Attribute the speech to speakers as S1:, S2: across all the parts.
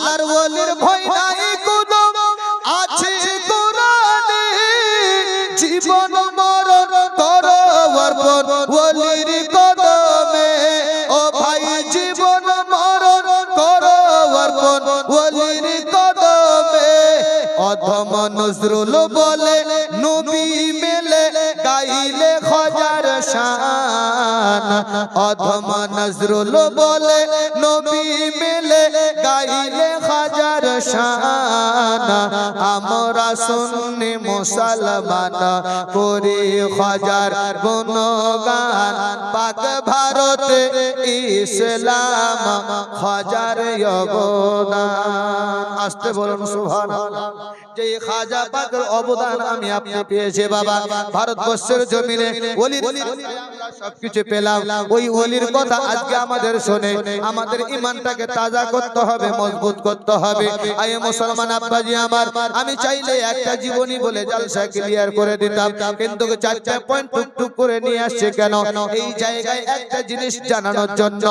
S1: আল্লাহর ওলির ভয় নাই কোনো আছে কোরআনে জীবন মরণ করো অর্পণ ওলির কদমে ও ভাই জীবন মরণ করো অর্পণ ওলির কদমে অধম নজরুল বলে নবী মেলে গাইলে হাজার শান অধম নজরুল বলে নবী মেলে গাইলে হাজার শান আমরা সুন্নি মুসলমান করি হাজার গুণগান পাক ভারতে ইসলাম হাজার অবদান আসতে বলুন সুবহানাল্লাহ যে খাজা পাকের অবদান আমি আপনি পেয়েছে বাবা ভারতবর্ষের জমিনে ওলির আমরা সবকিছু পেলাম ওই ওলির কথা আজকে আমাদের শুনে আমাদের ঈমানটাকে তাজা করতে হবে মজবুত করতে হবে আয় মুসলমান আব্বাজি আমার আমি চাইলে একটা জীবনী বলে জলসা ক্লিয়ার করে দিতাম কিন্তু চারটা পয়েন্ট টুকটুক করে নিয়ে আসছে কেন এই জায়গায় একটা জিনিস জানানোর জন্য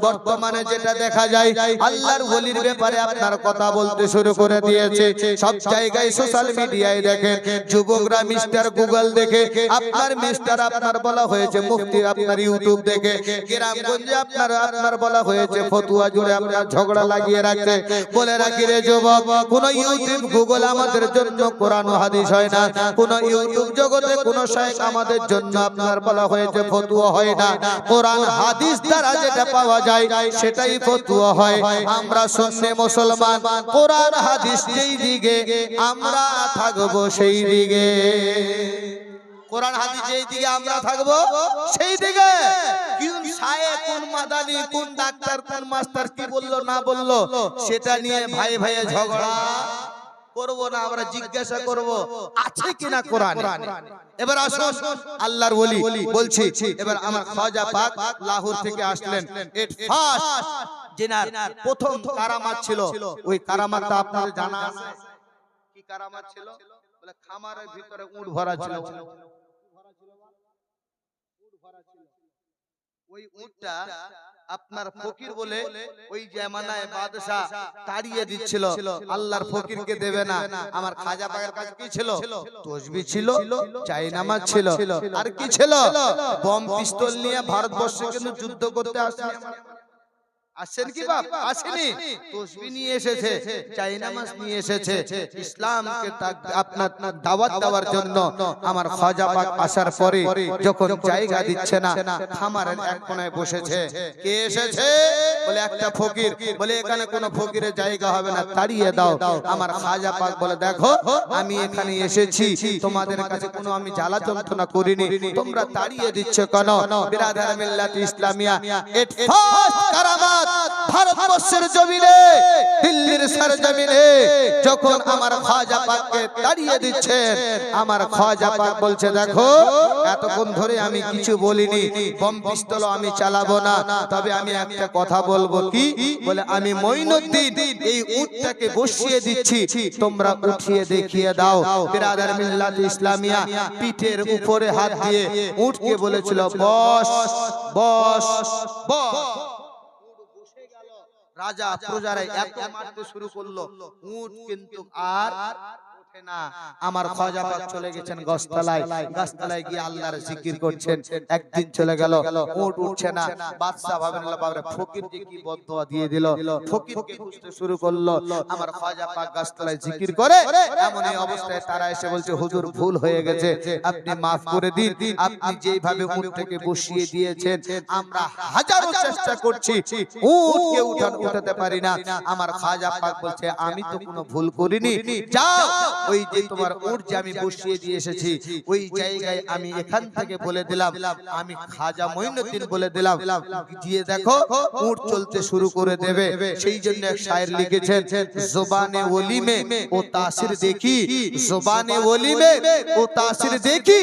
S1: বর্তমানে যেটা দেখা যায় আল্লাহর ওলির ব্যাপারে আপনার কথা বলতে শুরু করে দিয়েছে সব জায়গায় সোশ্যাল মিডিয়ায় দেখেন যুবকরা মিস্টার গুগল দেখে আপনার মিস্টার আপনার বলা হয়েছে মুফতি আপনার ইউটিউব দেখে গ্রামগঞ্জে আপনার বলা হয়েছে ফতুয়া জুড়ে আপনার ঝগড়া লাগিয়ে রাখছে বলে রাখি রে যুবক কোন ইউটিউব গুগল আমাদের জন্য কোরআন ও হাদিস হয় না কোন ইউটিউব জগতে কোন শাইখ আমাদের জন্য আপনার বলা হয়েছে ফতুয়া হয় না কোরআন হাদিস দ্বারা যেটা পাওয়া যায় সেটাই ফতুয়া হয় আমরা সুন্নি মুসলমান কোরআন হাদিস যেই দিকে আমরা থাকবো সেই দিকে কোরআন হাদিস যেই দিকে আমরা থাকবো সেই দিকে কোন শায়েখ কোন মাদানি কোন ডাক্তার কোন মাস্টার কি বললো না বললো সেটা নিয়ে ভাই ভাইয়ে ঝগড়া করব না আমরা জিজ্ঞাসা করব আছে কিনা কোরআনে এবার আসুন আল্লাহর ওলি বলছি এবার আমার খাজা পাক লাহোর থেকে আসলেন এট ফার্স্ট জিনার প্রথম কারামাত ছিল ওই কারামাতটা আপনাদের জানা আছে কি কারামাত ছিল বলে খামারের ভিতরে উট ভরা ছিল ওই উটটা আপনার ফকির বলে ওই জামানায় বাদশা তাড়িয়ে দিচ্ছিল আল্লাহর ফকিরকে দেবে না আমার খাজা পাকের কাছে কি ছিল তসবিহ ছিল চাইনামাজ ছিল আর কি ছিল বম পিস্তল নিয়ে ভারতবর্ষে কিন্তু যুদ্ধ করতে আসেনি আসেন কি বাপ আসেনি তসবিহ নিয়ে এসেছে চাইনামাজ নিয়ে এসেছে ইসলামকে আপনার দাওয়াত দেওয়ার জন্য আমার খাজা পাক আসার পরে যখন জায়গা দিচ্ছে না খামারের এক কোণায় বসেছে কে এসেছে বলে একটা ফকির বলে এখানে কোনো ফকিরের জায়গা হবে না তাড়িয়ে দাও আমার খাজা পাক বলে দেখো আমি এখানে এসেছি তোমাদের কাছে কোনো আমি জ্বালা যন্ত্রণা করিনি তোমরা তাড়িয়ে দিচ্ছ কেন বিরাদার মিল্লাত ইসলামিয়া এট ফার্স্ট কারামাত ভারতবর্ষের জমিনে দিল্লির সরজমিনে যখন আমার খাজা পাককে তাড়িয়ে দিচ্ছেন আমার খাজা পাক বলছে দেখো এতক্ষণ ধরে আমি কিছু বলিনি বম পিস্তল আমি চালাবো না তবে আমি একটা কথা বলবো কি বলে আমি মঈনুদ্দিন এই উটটাকে বসিয়ে দিচ্ছি তোমরা উঠিয়ে দেখিয়ে দাও বিরাদার মিল্লাত ইসলামিয়া পিঠের উপরে হাত দিয়ে উটকে বলেছিল বস বস বস রাজা প্রজারা এত মারতে শুরু করলো উট কিন্তু আর ওঠে না আমার খাজা পাক চলে গেছেন গাছতলায় গিয়ে আল্লাহর জিকির করছেন একদিন চলে গেল উট উঠছে না বাদশা ভাবেন বাবারে ফকির যে কি বদদোয়া দিয়ে দিল ফকিরকে খুঁজতে শুরু করলো আমার খাজা পাক গাছতলায় জিকির করে এমন এই অবস্থায় তারা এসে বলছে হুজুর ভুল হয়ে গেছে আপনি maaf করে দিন আপনি যেভাবে উটটাকে বসিয়ে দিয়েছেন আমরা হাজারো চেষ্টা করছি উটকে উঠাতে পারি না আমার খাজা পাক বলছে আমি তো কোনো ভুল করিনি যাও ওই যে তোমার উট যে আমি বসিয়ে দিয়ে এসেছি ওই জায়গায় আমি এখান থেকে বলে দিলাম আমি খাজা মঈনুদ্দিন বলে দিলাম দিয়ে দেখো উট চলতে শুরু করে দেবে সেই জন্য এক শায়ের লিখেছেন জবানে ওলি মে ও তাসির দেখি জবানে ওলি মে ও তাসির দেখি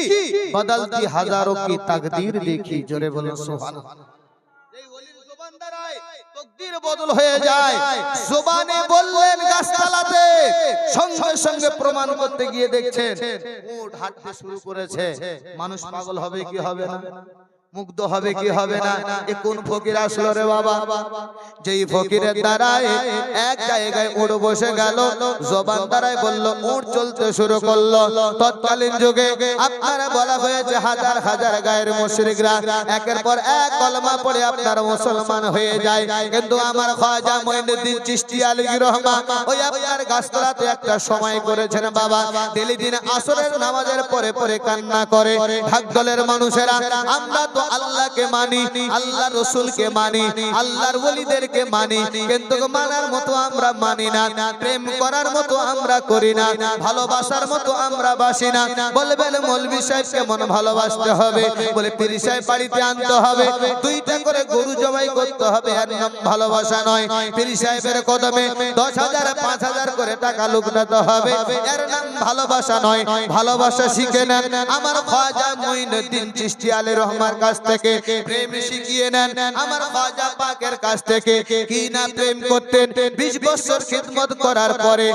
S1: বদলতি হাজারোं की तकदीर देखी জোরে বলো সুবহানাল্লাহ এই ওলির জবান দ্বারায় তকদীর বদল হয়ে যায় জবানে বললেন গাছতলাতে সঙ্গে সঙ্গে প্রমাণ করতে গিয়ে দেখছেন উট হাঁটতে শুরু করেছে মানুষ পাগল হবে কি হবে না মুগ্ধ হবে কি হবে না? এ কোন ফকির আসলো রে বাবা? যেই ফকিরের দ্বারায় এক জায়গায় উট বসে গেল, জবান দ্বারায় বলল, উট চলতে শুরু করলো। তৎকালীন যুগে আপনারা বলা হয়েছে হাজার হাজার গায়ের মুশরিকরা একের পর এক কলমা পড়ে আপনার মুসলমান হয়ে যায়, কিন্তু আমার খাজা মঈনুদ্দিন চিশতি আলাইহির রহমান ওই আপনার গাছতলাতে একটা সময় করেছেন বাবা, ডেলি দিন আসরের নামাজের পরে পরে কান্না করে। ঢাকঢোলের মানুষেরা আমরা তো আল্লাহকে মানি, আল্লাহর রাসূলকে মানি, আল্লাহর ওলিদেরকে মানি, কিন্তু মানার মতো আমরা মানি না, প্রেম করার মতো আমরা করি না, ভালোবাসার মতো আমরা বাসি না। বলবেন মৌলভী সাহেব কেমন ভালোবাসতে হবে? বলে পীর সাহেব বাড়িতে আনতে হবে, দুইটা করে গরু জবাই করতে হবে, এর নাম ভালোবাসা নয়। পীর সাহেবের কদমে 10,000 5,000 করে টাকা লুটাতে হবে, এর নাম ভালোবাসা নয়। ভালোবাসা শিখে নেন আমার খাজা মঈনুদ্দিন চিশতি আলাইহির রহমান কাছ থেকে, প্রেম শিখিয়ে নেন আমার খাজা পাকের কাছ থেকে। কি না প্রেম করতেন, 20 বছর খিদমত করার পরে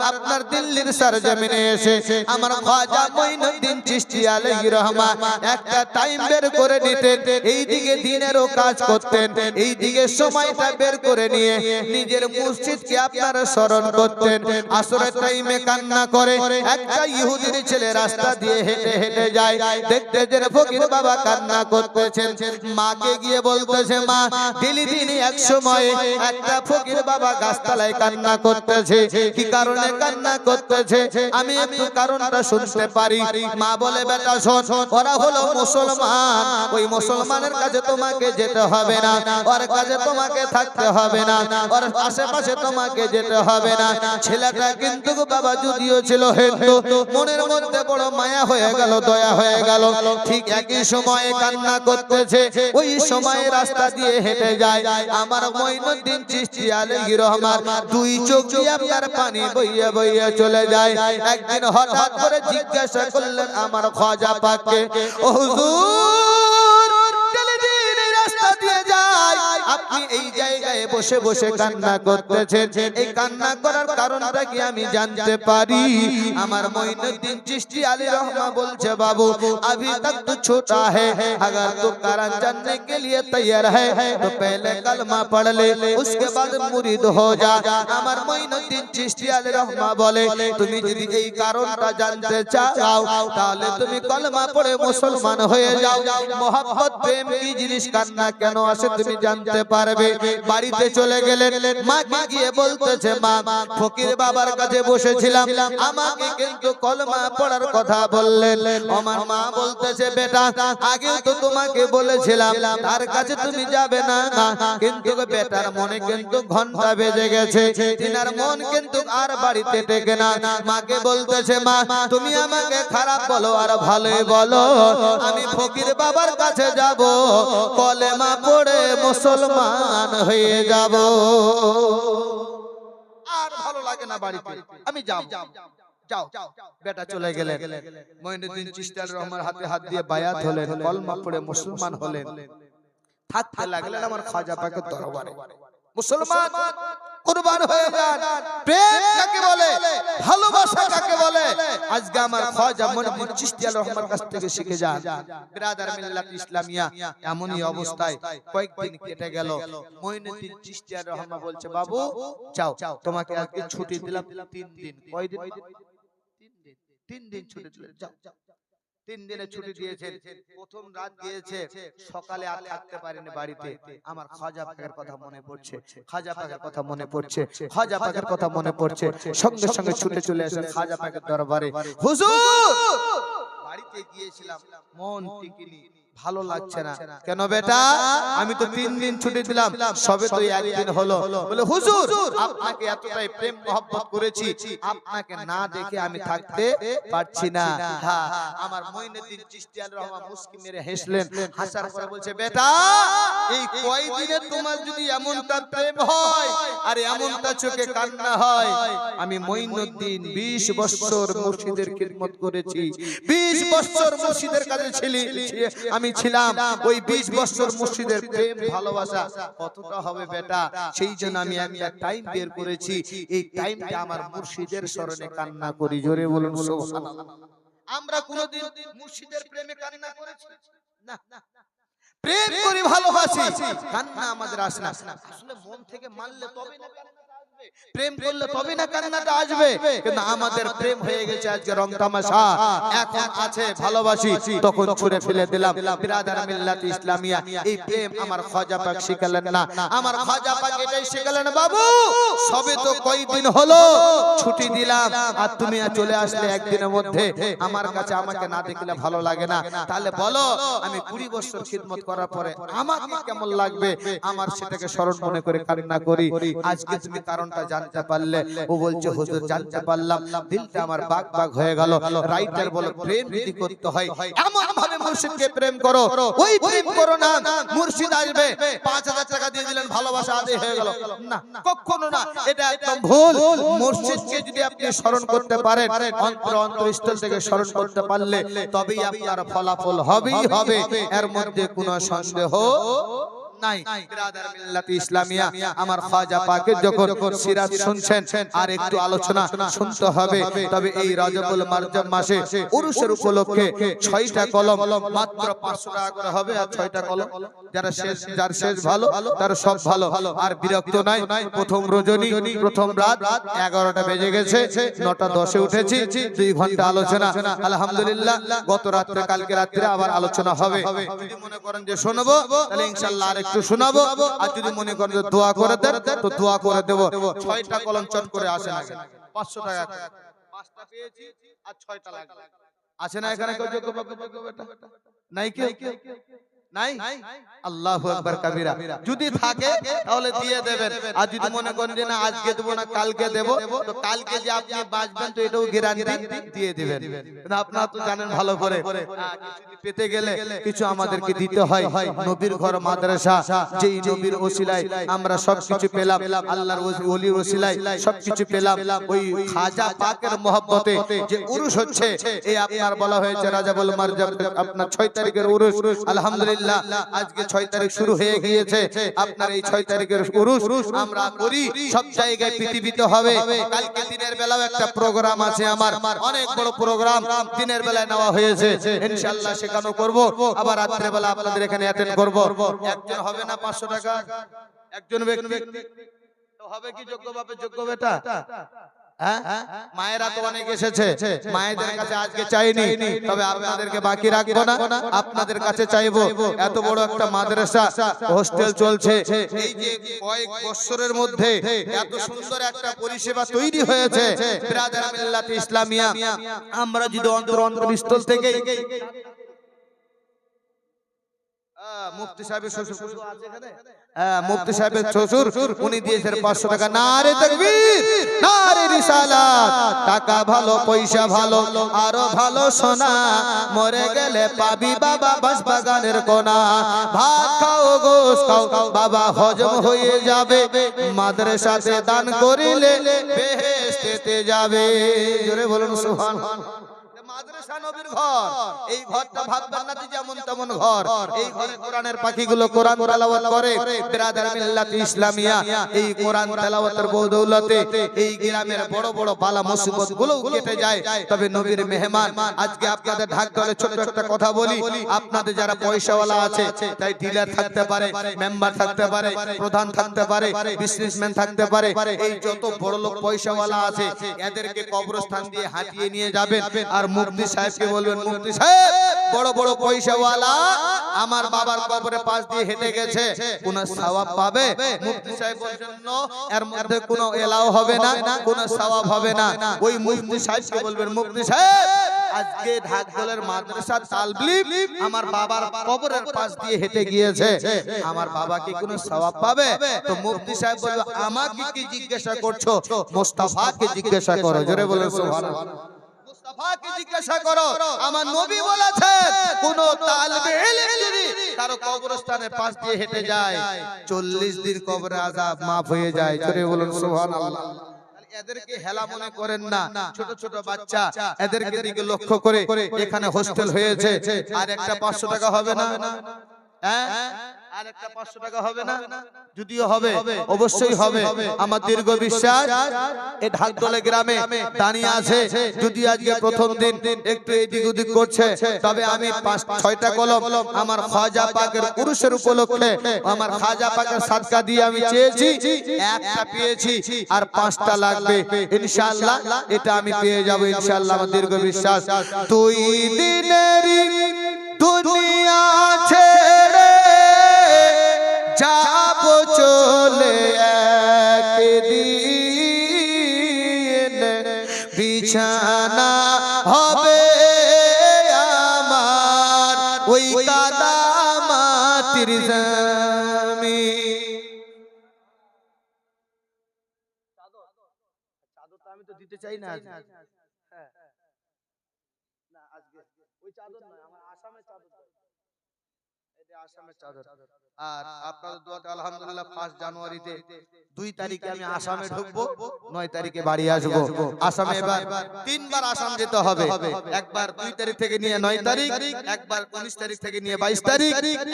S1: আপনার দিল্লির সরজমিনে এসে আমার খাজা মঈনুদ্দিন চিশতি আলাইহির রহমান একটা টাইম বের করে নিতেন, এইদিকে দিনেরও কাজ করতেন, এইদিকে সময়টা বের করে নিয়ে নিজের মসজিদকে আপনারা স্মরণ করতেন। আসরের টাইমে কান্না করে একটা ইহুদির ছেলে রাস্তা দিয়ে হেঁটে হেঁটে যায়, দেখতে যে ফকির বাবা কান্না করতেছেন, মাকে গিয়ে বলতেছে, মা ডেলি দিন এক সময় একটা ফকির বাবা গাছতলায় কান্না করতেছে, কি কারণে কান্না করতেছে আমি একটু কারণটা শুনতে পারি? মা বলে, বেটা শোন, ওরা হলো মুসলমান, ওই মুসলমানের কাছে তোমাকে যেতে হবে না, ওর কাছে তোমাকে থাকতে হবে না, ওর আশেপাশে তোমাকে যেতে হবে না। ছেলেটা কিন্তু বাবা যদিও ছিল হিন্দু, মনের মধ্যে বড় মায়া হয়ে গেল, দয়া হয়ে গেল। ঠিক একই সময়ে কান্না করতেছে, ওই সময়ে রাস্তা দিয়ে হেঁটে যায় আমার মঈনুদ্দিন চিশতি আলাইহির রহমান, দুই চোখ দিয়ে আপনার পানি বইয়া বইয়া চলে যায়। একদিন হঠাৎ করে জিজ্ঞাসা করলেন আমার খাজা পাককে, ও হুজুর দিন রাস্তা দিয়ে যায়, আপনি এই জায়গায় বসে বসে কান্না করতেছেন, এই কান্না করার কারণটা কি আমি জানতে পারি? আমার মঈনুদ্দিন চিশতি আলাইহির রহমান বলছে, বাবু अभी तक तो छोटा है, अगर तो कुरान जानने के लिए तैयार है तो पहले कलमा पढ़ ले, उसके बाद मुरीद हो जा। আমার মঈনুদ্দিন চিশতি আলাইহির রহমান বলে, তুমি যদি এই কারণটা জানতে চাও তাহলে তুমি কলমা পড়ে মুসলমান হয়ে যাও। মোহাব্বত প্রেম কি জিনিস, কান্না কেন আসে তুমি জানতে পারবে। বাড়িতে চলে গেলেন, মাকে গিয়ে বলতেছে, মা ফকির বাবার কাছে বসেছিলাম, আমাকে কিন্তু কলমা পড়ার কথা বললেন। আমার মা বলতেছে, বেটা আগে তো তোমাকে বলেছিলাম তার কাছে তুমি যাবে না, কিন্তু বেটার মনে কিন্তু ঘন্টা বেজে গেছে, তিনার মন কিন্তু আর বাড়িতে টেকে না। মাকে বলতেছে, মা তুমি আমাকে খারাপ বলো আর ভালোই বলো, আমি ফকির বাবার কাছে যাব, কলেমা পড়ে মুসলমান হয়ে যাব। আর ভালো লাগে না বাড়িতে, আমি যাব। যাও, বেটা চলে গেলেন। মঈনুদ্দিন চিশতি আলাইহির রহমান হাতে হাত দিয়ে বায়াত হলেন, কলমা পড়ে মুসলমান হলেন, থাকতে লাগলেন আমার খাজা পাকের দরবারে। মুসলমান কুরবান হয়ে যান। প্রেম কাকে বলে, ভালোবাসা কাকে বলে, আজকে আমার খাজা মঈনুদ্দিন চিশতি আলাইহির রহমান কাছ থেকে শিখে যান। ব্রাদার মিল্লাত ইসলামিয়া এমনই অবস্থায় কয়েকদিন কেটে গেল। মঈনুদ্দিন চিশতি আলাইহির রহমান বলছে, বাবু যাও, তোমাকে আজকে ছুটি দিলাম 3 দিন। কয়দিন? 3 দিন ছুটি দিলেন, যাও। 3 দিনের ছুটি দিয়েছেন। প্রথম রাত গিয়েছে, সকালে আর থাকতে পারেনি বাড়িতে। আমার খাজা পাকের কথা মনে পড়ছে, খাজা পাকের কথা মনে পড়ছে, খাজা পাকের কথা মনে পড়ছে। সঙ্গে সঙ্গে ছুটে চলে আসেন খাজা পাকের দরবারে। হুজুর বাড়িতে গিয়েছিলাম, মন টিকিনি, ভালো লাগছে না। কেন বেটা? আমি তো 3 দিন ছুটি দিলাম, সবে তো একদিন হলো। বলে, হুজুর আপনাকে এতটাই প্রেম মহব্বত করেছি, আপনাকে না দেখে আমি থাকতে পারছি না। হ্যাঁ, আমার মঈনুদ্দিন চিশতি আলাইহির রহমান মুস্কি মেরে হেসলেন, হাসার পরে বলছে, বেটা এই কয়দিনে তোমার যদি এমনটা প্রেম হয় আর এমনটা চোখে কান্না হয়, আমি মঈনুদ্দিন 20 বছর মুর্শিদের খিদমত করেছি, 20 বছর মুর্শিদের কাছে আমি ছিলাম, ওই 20 বছর মুর্শিদের প্রেম ভালোবাসা কতটা হবে বেটা, সেই জন্য আমি একটা টাইম বের করেছি, এই টাইমটা আমার মুর্শিদের স্মরণে কান্না করি। জোরে বলুন সুবহানাল্লাহ। আমরা কোনদিন মুর্শিদের প্রেমে কান্না করেছি না? প্রেম করি ভালোবাসি, কান্না আমাদের আসে না। আসলে মন থেকে মানলে তবে না কান্নাটা আসবে, প্রেম করলে তবে না কান্নাটা আসবে। কিন্তু আমাদের প্রেম হয়ে গেছে আজকে রং তামাশা, এখন আছে ভালোবাসি তখন ছুঁড়ে ফেলে দিলাম। বিরাদার মিল্লাত ইসলামিয়া, এই প্রেম আমার খাজা পাক শিখালেন না, আমার খাজা পাক এটাই শিখালেন, বাবু সবে তো কয়েকদিন হলো ছুটি দিলাম আর তুমি চলে আসলে একদিনের মধ্যে আমার কাছে, আমাকে না দেখলে ভালো লাগে না। তাহলে বলো আমি 20 বছর খিদমত করার পরে আমাকে কেমন লাগবে? আমার সেটাকে স্মরণ মনে করে কান্না করি। আজকে তুমি কারণটা জানতে পারলে। ও বলছে হুজুর জানতে পারলাম, দিলটা আমার বাগ বাগ হয়ে গেল। রাইটার বলো প্রেম যদি করতে হয় এমন ভাবে মুর্শিদকে প্রেম করো, ওই প্রেম করো না মুর্শিদ আসবে 5000 টাকা দিয়ে দিলেন ভালোবাসা আদায় হয়ে গেল, না কখনো না, এটা একদম ভুল। মুর্শিদকে যদি আপনি স্মরণ করতে পারেন, অন্তর অন্তরস্থল থেকে স্মরণ করতে পারলে তবেই আপনার ফলাফল হবেই হবে, এর মধ্যে কোনো সন্দেহ নাই। বিরাদার মিল্লাত ইসলামিয়া, আমার খাজা পাকের যখন সিরাত শুনছেন আর একটু আলোচনা শুনতে হবে। তবে এই রজবুল মারজাম মাসে উরুসের উপলক্ষে 6টা কলম মাত্র 500 টাকা করে হবে, আর 6টা কলম যারা শেষ, যার শেষ ভালো তার সব ভালো। আর বিরক্ত নাই, প্রথম রজনী প্রথম রাত 11টা বেজে গেছে, 9টা 10-এ উঠেছি, 2 ঘন্টা আলোচনা আলহামদুলিল্লাহ। গত রাত্রে কালকে রাত্রে আবার আলোচনা হবে। যদি মনে করেন যে শুনবো তাহলে ইনশাআল্লাহ একটু শোনাবো, আর যদি মনে করেন যে দোয়া করে দেন তো দোয়া করে দেব। 6টা কলম চট করে আসে না, 500 টাকা 5টা পেয়েছি আর 6টা লাগবে। আছে না এখানে কেউ যোগ্য বাবা যোগ্য বেটা? নাই কেউ? নাই? আল্লাহু আকবার কাবীরা। যদি থাকে তাহলে দিয়ে দেবেন, আর যদি মনে করেন যে না আজকে দেব না কালকে দেব, তো কালকে যে আপনি বাঁচবেন তো এটাও গ্যারান্টি দিয়ে দিবেন। কিন্তু আপনারা তো জানেন ভালো করে, কিছু পেতে গেলে কিছু আমাদেরকে দিতে হয়। নবীর ঘর মাদ্রাসা, যেই নবীর ওসিলায় আমরা সবকিছু পেলাম, আল্লাহর ওলির ওসিলায় সবকিছু পেলাম, ওই খাজা পাকের মহব্বতে যে উরুস হচ্ছে, এই আপনার বলা হয়েছে রাজাবুল মারজাম, আপনার 6 তারিখের উরুস। আলহামদুলিল্লাহ আজকে 6 তারিখ শুরু হয়ে গিয়েছে। আপনার এই 6 তারিখের উরুস আমরা করি, সব জায়গায় পৃথিবীতে হবে। কালকে দিনের বেলাও একটা প্রোগ্রাম আছে আমার, অনেক বড় প্রোগ্রাম দিনের বেলায় নেওয়া হয়েছে, ইনশাআল্লাহ সেখানেও করব। আবার রাতের বেলা আপনাদের এখানে অ্যাটেন্ড করব। একজন হবে না 500 টাকা, একজন ব্যক্তি তো হবে কি যোগ্য বাপে যোগ্য বেটা? মায়েরা তো অনেক এসেছে, মায়েদের কাছে আজকে চাইনি, তবে আপনাদেরকে বাকি রাখবো না, আপনাদের কাছে চাইবো। এত বড় একটা মাদ্রাসা হোস্টেল চলছে, এই যে কয়েক বছরের মধ্যে এত সুন্দর একটা পরিষেবা তৈরি হয়েছে বিরাদার মিল্লাত ইসলামিয়া। আমরা যদি অন্তর অন্তরস্থল থেকে মুফতি সাহেবের শ্বশুর আছে এখানে, মুফতি সাহেবের শ্বশুর উনি দিয়েছেন 500 টাকা। নারে তাকবীর, নারে রিসালাত। টাকা ভালো, পয়সা ভালো, আরো ভালো সোনা, মরে গেলে পাবি বাবা বাস বাগানের কোনা। ভাত খাও গোশ খাও বাবা হজম হয়ে যাবে, মাদ্রাসাতে দান করিলে বেহেশতেতে যাবে। জোরে বলুন সুবহানাল্লাহ। মাদ্রাসা নবীর ঘর, এই ঘরটা ভাববেন না যেমন তেমন ঘর, এই ঘরে কোরআনের পাখিগুলো কোরআন তেলাওয়াত করে। বিরাদার মিল্লাত ইসলামিয়া, এই কোরআন তেলাওয়াতের বদৌলতে এই গ্রামের বড় বড় বালা মুসিবত গুলো কেটে যায়। তবে নবীর মেহমান, আজকে আপনাদের ঢাকতে হলে ছোট একটা কথা বলি, আপনাদের যারা পয়সাওয়ালা আছে, তাই ডিলার থাকতে পারে, মেম্বার থাকতে পারে, প্রধান থাকতে পারে, বিজনেসম্যান থাকতে পারে, এই যত বড় লোক পয়সাওয়ালা আছে এদেরকে কবরস্থান দিয়ে হাঁটিয়ে নিয়ে যাবেন। আর মুফতি সাহেবকে বলবেন, মুফতি সাহেব বড় বড় পয়সাওয়ালা আমার বাবার কবরের পাশ দিয়ে হেঁটে গেছে, কোন সওয়াব পাবে? মুফতি সাহেব বলেন না, এর মধ্যে কোনো এলাও হবে না, কোনো সওয়াব হবে না। ওই মুফতি সাহেবকে বলবেন, মুফতি সাহেব আজকে ঢাকদলের মাদ্রাসা তালবলিগ আমার বাবার কবরের পাশ দিয়ে হেঁটে গিয়েছে, আমার বাবা কি কোনো সওয়াব পাবে? তো মুফতি সাহেব বলবে, আমাকে কি জিজ্ঞাসা করছো? মুস্তাফাকে জিজ্ঞাসা করো। জোরে বলেন সুবহানাল্লাহ। মুস্তাফাকে জিজ্ঞাসা করো। আমার নবী বলেছেন কোন তালিবে ইলম যদি কারো কবরস্থানের পাশ দিয়ে হেঁটে যায় 40 দিন কবরে আযাব maaf হয়ে যায়। জোরে বলুন সুবহানাল্লাহ। এদেরকে হেলা মনে করেন না, ছোট ছোট বাচ্চা, এদেরকে দিকে লক্ষ্য করে এখানে হোস্টেল হয়েছে। আর একটা 500 টাকা হবে না, হ্যাঁ আর একটা 500 টাকা হবে না? যদিও হবে, অবশ্যই হবে, আমার দীর্ঘ বিশ্বাস। এই ঢাকদোলে গ্রামে দাঁড়িয়ে আছে, যদি আজকে প্রথম দিন একটু এদিক ওদিক করছে, তবে আমি 5-6টা কলম আমার খাজা পাকের উরুসের উপলক্ষে আমার খাজা পাকের সাদকা দিয়ে আমি চেয়েছি, একটা পেয়েছি আর 5টা লাগবে ইনশাআল্লাহ। এটা আমি পেয়ে যাব ইনশাআল্লাহ, আমার দীর্ঘ বিশ্বাস। 2 দিনেরই দুনিয়া ছেড়ে যাব চলে একদিন, বিছানা হবে আমার ওই কাদা মাটির জমিন। চাদরটা আমি তো দিতে চাই না আজকে, হ্যাঁ না আজকে ওই চাদর নয়, আমার আসামের চাদর, এটা আসামের চাদর। আর আপনাদের দোয়াতে আলহামদুলিল্লাহ 1 জানুয়ারিতে 2 তারিখে আমি আসামে ঢুকবো, 9 তারিখে বাড়ি আসবো। আসামে এবার 3 বার আসাম যেতে হবে, একবার 2 তারিখ থেকে নিয়ে 9 তারিখ, একবার 19 তারিখ থেকে নিয়ে 22 তারিখ,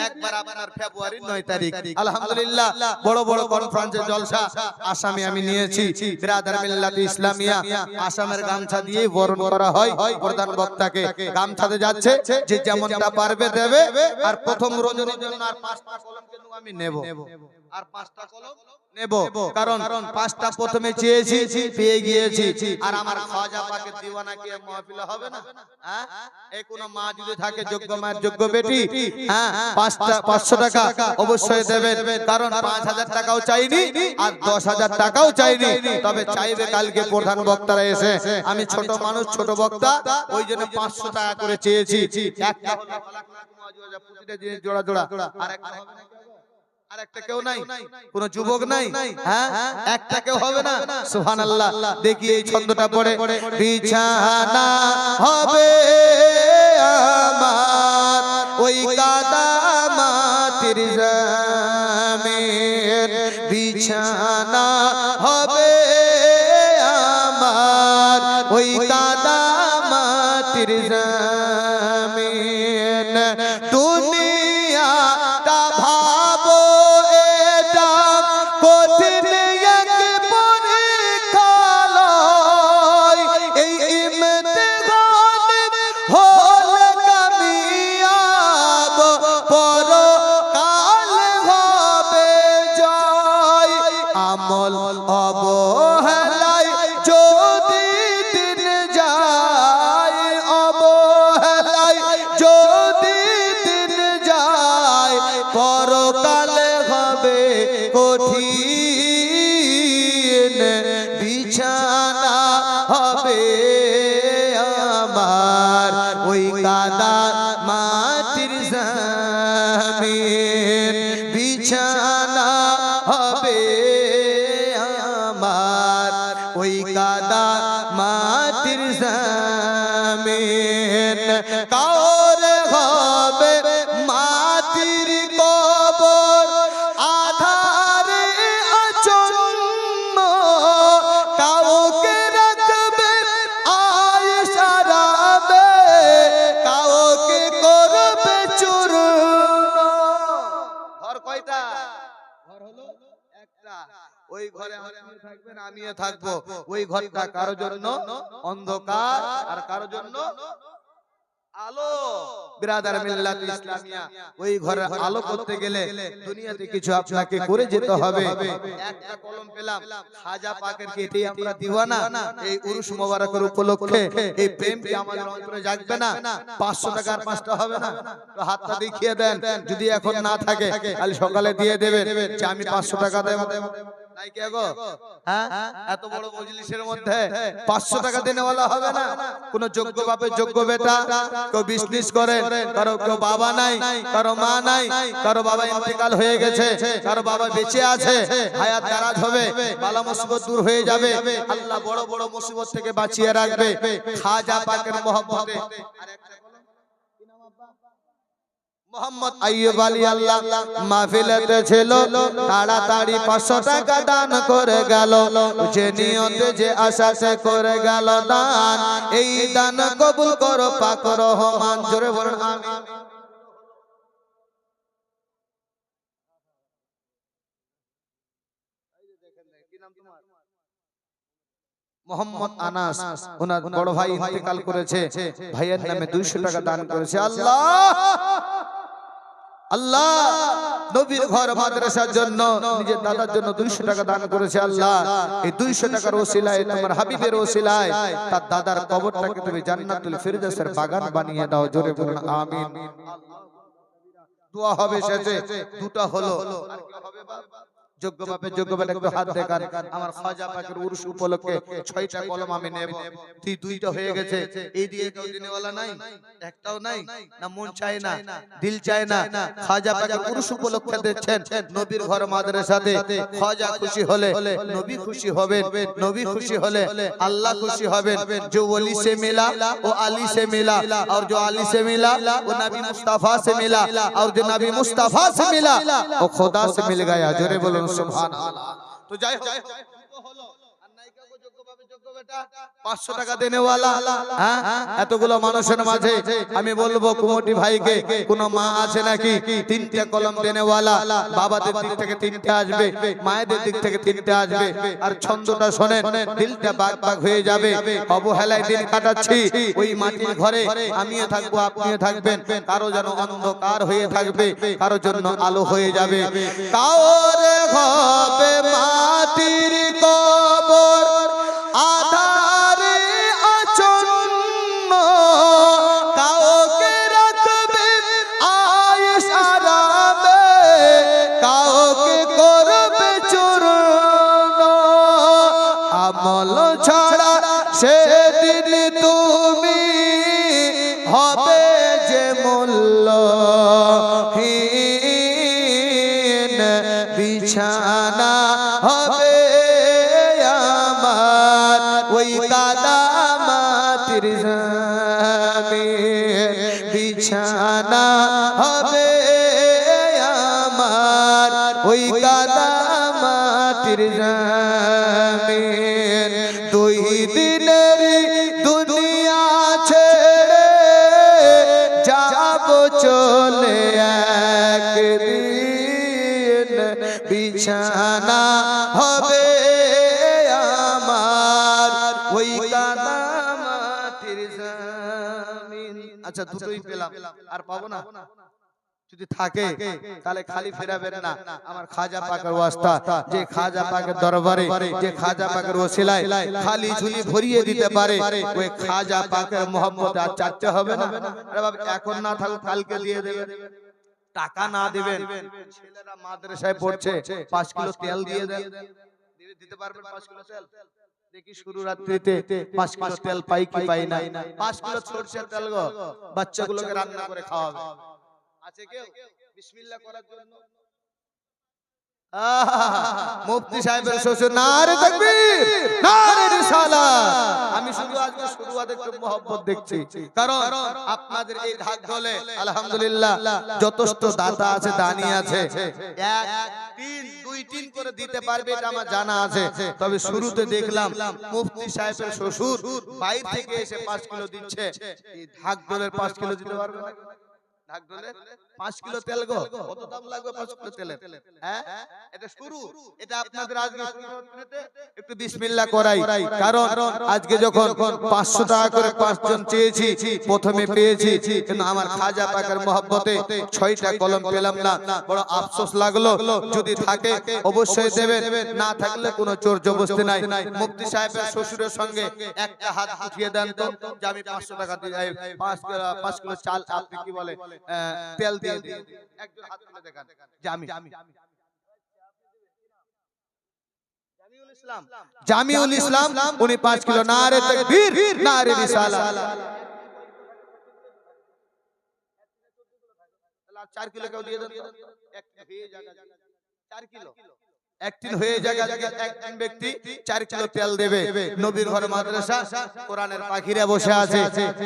S1: একবার আপনার ফেব্রুয়ারির 9 তারিখ। আলহামদুলিল্লাহ বড় বড় কনফারেন্সের জলসা আসামে আমি নিয়েছি। বিরাদার মিল্লাত ইসলামিয়া আসামের গামছা দিয়ে বরণ করা হয় প্রধান বক্তাকে। গামছাতে যাচ্ছে যে যেমনটা পারবে দেবে, আর প্রথম রজনীর জন্য আর 5টা কলম কিন্তু আমি নেব, আর 5টা কলম নেব, কারণ 5টা প্রথমে চেয়েছি পেয়ে গিয়েছি। আর আমার খাজা পাকের দিওয়ানা কি মাহফিলে হবে না? হ্যাঁ, এই কোন মা যদি থাকে যোগ্য মায়ের যোগ্য বেটি, হ্যাঁ 500 টাকা অবশ্যই দেবেন, কারণ 5000 টাকাও চাইনি আর 10,000 টাকাও চাইনি, তবে চাইবে কালকে প্রধান বক্তারা এসে। আমি ছোট মানুষ, ছোট বক্তা, ওই জন্য 500 টাকা করে চেয়েছি। একটা প্রতিটা জিনিস জোড়া জোড়া, আর একটা হবে না, আর একটা কেউ নাই, কোন যুবক নাই, হ্যাঁ একটা কেউ হবে না? সুবহানাল্লাহ। দেখি এই ছন্দটা পড়ে, বিছানা হবে আমার ওই কাদা মাটির জমিন, বিছানা হবে আমার ওই কাদা মাটির জমিন। দুনিয়াটা ভাবো এটা কঠিন এক পরীক্ষা লয়, এই ইমতিহান হলে কামিয়াব, পরকাল হবে জয়। আমল অবহেলায় যদি দিন যায়, অবহেলায় যদি দিন যায়, পরকালে হবে কঠিন, বিছানা হবে আমার ওই কাদা মাটির জমিন, বিছানা হবে আমার ওই কাদা মাটির জমিন। কার হবে মাটির কবর আধারে আচ্ছন্ন, কাউকে রাখবে আয়েশারাবে, কাউকে করবে চূর্ণ। ঘর কয়টা? ঘর হলো একটা, ওই ঘরে আপনি থাকবেন, আমিও থাকবো। ওই ঘরটা কারো জন্য অন্ধকার আর কারো জন্য আলো। বিরাদার মিল্লাত ইসলামিয়া, ওই ঘরে আলো করতে গেলে দুনিয়াতে কিছু আপনাকে করে যেতে হবে। একটা কলম পেলাম, খাজা পাকের কি এটাই আমরা দিওয়ানা? এই উরুস মোবারকের উপলক্ষে এই প্রেম কি আমাদের অন্তরে জাগবে না? 500 টাকার 5টা হবে না? তো হাতটা দেখিয়ে দেন, যদি এখন না থাকে কাল সকালে দিয়ে দেবেন যে আমি 500 টাকা দেব। নাই কে গো? হ্যাঁ, এত বড় মজলিসের মধ্যে 500 টাকা দেনেওয়ালা হবে না? কোন যোগ্য বাপের যোগ্য বেটা, কেউ বিজনেস করে, কারো কেউ বাবা নাই, কারো মা নাই, কারো বাবা ইন্তেকাল হয়ে গেছে, কারো বাবা বেঁচে আছে, হায়াত দারাজ হবে, বালা মুসিবত দূর হয়ে যাবে, আল্লাহ বড় বড় মুসিবত থেকে বাঁচিয়ে রাখবে খাজা পাকের মহব্বতে। মোহাম্মদ আইয়ুব আলী আল্লাহ মাহফিলেতে ছিল, তাড়াতাড়ি 500 টাকা দান করে গেল, যে নিয়তে যে আশাতে করে গেল দান, এই দান কবুল করো পাক রহমান। জোরে বলুন আমিন। মোহাম্মদ আনাস ওনার বড় ভাই ইন্তেকাল করেছে, ভাইয়ের নামে 200 টাকা দান করেছে। আল্লাহ আল্লাহ নবীর ঘর মাদ্রাসার জন্য নিজের দাদার জন্য 200 টাকা দান করেছে। আল্লাহ এই 200 টাকার ওসিলায় তোমার হাবিবের ওসিলায় তার দাদার কবরটাকে তুমি জান্নাতুল ফিরদাউসের বাগান বানিয়ে দাও। জোরে বলুন আমিন। দোয়া হবে শেষে, দুটো হলো আর কি হবে বাবা? যোগ্য বাপের যোগ্য বেটা একটু হাত দেখান। আমার খাজা পাকের উরুস উপলক্ষে 6টা কলম আমি নেব। 2টা হয়ে গেছে। এই দিয়ে কেউ দিনেওয়ালা নাই, একটাও নাই, না মন চায় না, দিল চায় না। খাজা পাকের উরুস উপলক্ষে দিচ্ছেন নবীর ঘর মাদ্রাসাতে। খাজা খুশি হলে নবী খুশি হবেন, নবী খুশি হলে আল্লাহ খুশি হবেন। जो वली से मिला वो अली से मिला, और जो अली से मिला वो नबी मुस्तफा से मिला, और जो नबी मुस्तफा से मिला वो खुदा से मिल गया। जोरे बोलो सुभान अल्लाह। तो जय हो হলো আর নায়িকা কো যোগ্য ভাবে যোগ্য বেটা 500 টাকা দেনে वाला। হ্যাঁ এতগুলো মানুষের মাঝে আমি বলবো কুমটি ভাইকে, কোন মা আছে নাকি 3টা কলম দেনে वाला? বাবাদের দিক থেকে 3টা আসবে, মায়েদের দিক থেকে 3টা আসবে। আর ছন্দটা শুনেন, দিলটা বাগ বাগ হয়ে যাবে। অবহেলায় দিন কাটাচ্ছি, ওই মাটির ঘরে আমিও থাকবো, আপনিও থাকবেন। কারো যেন অন্ধকার হয়ে থাকবে, কারো জন্য আলো হয়ে যাবে। কাওরে হবে মাটির কবর আধারে আচ্ছন্ন, কাউকে রাখবে আয়েশ আরামে, কাউকে করবে চূর্ণ। আমল ছাড়া সেদিন তুমি হবে যে মূল্যহীন, বিছানা হবে আমার ওই কাদামাটির জমিন, বিছানা হবে আমার ওই কাদামাটির জমিন। 2 দিনের দুনিয়া ছেড়ে যাব চলে একদিন, বিছানা হবে আমার ওই কাদামাটির জমিন। আচ্ছা দুটোই পেলাম, আর পাবো না? যদি থাকে তাহলে খালি ফেরাবেন না। আমার খাজা পাকের ওয়াস্তা, যে খাজা পাকের দরবারে, যে খাজা পাকের ওসিলায় খালি ঝুলি ভরিয়ে দিতে পারে, ওই খাজা পাকের মোহব্বতে আর চাইতে হবে না। আরে বাবা এখন না থাকুক, কালকে দিয়ে দেবেন। টাকা না দিবেন, ছেলেরা মাদ্রাসায় পড়ছে, 5 কিলো তেল দিয়ে দেন। দিতে পারবেন 5 কিলো তেল? দেখি শুরু রাত্রিতে 5 কিলো তেল পাই কি পাই না। 5 কিলো সরষের তেল গো, বাচ্চাগুলোকে রান্না করে খাওয়াবে। আছে কেউ বিসমিল্লাহ করার জন্য? মুফতি সাহেবের শ্বশুর, নারে তাকবীর, নারে রিসালাত। আমি শুধু আজকে শুরুয়াতে একটু মোহব্বত দেখছি, কারণ আপনাদের এই ঢাক ঢোলে আলহামদুলিল্লাহ যথেষ্ট দাতা আছে, দানি আছে। 1 3 2 3 করে দিতে পারবে, এটা আমার জানা আছে। তবে শুরুতে দেখলাম মুফতি সাহেবের শ্বশুর বাইরে থেকে এসে 5 কিলো দিচ্ছে। এই ঢাক ঢোলের 5 কিলো দিতে পারবে না? ঢাক ঢোলে 5 কিলো তেল গো, কত দাম লাগবে 5 কিলো তেলের? হ্যাঁ এটা শুরু, এটা আপনাদের আজকে শুরুতে একটু বিসমিল্লাহ করাই। কারণ আজকে যখন 500 টাকা করে 5 জন চেয়েছি, প্রথমে পেয়েছি, কিন্তু আমার খাজা পাকের মোহব্বতে 6টা কলম পেলাম না, বড় আফসোস লাগলো। যদি থাকে অবশ্যই দেবেন, না থাকলে কোনো জোর জবরদস্তি নাই। মুফতি সাহেবের শ্বশুরের সঙ্গে একটা হাত উঠিয়ে দেন তো, যে আমি 500 টাকা দিয়ে 5 কিলো চাল, আপনি কি বলে তেল দিয়ে দিন। একজন হাত তুলে দেখান যে আমি জামিউল ইসলাম, উনি 5 কিলো। নারে তাকবীর, নারে রিসালাত। 4 কিলো কেউ দিয়ে দেন তো, এক হয়ে জায়গা 4 কিলো, একদিন হয়ে জায়গা একজন ব্যক্তি 4 কিলো তেল দেবে। নবীর ঘর মাদ্রাসা, কোরআনের পাখিরা বসে আছে,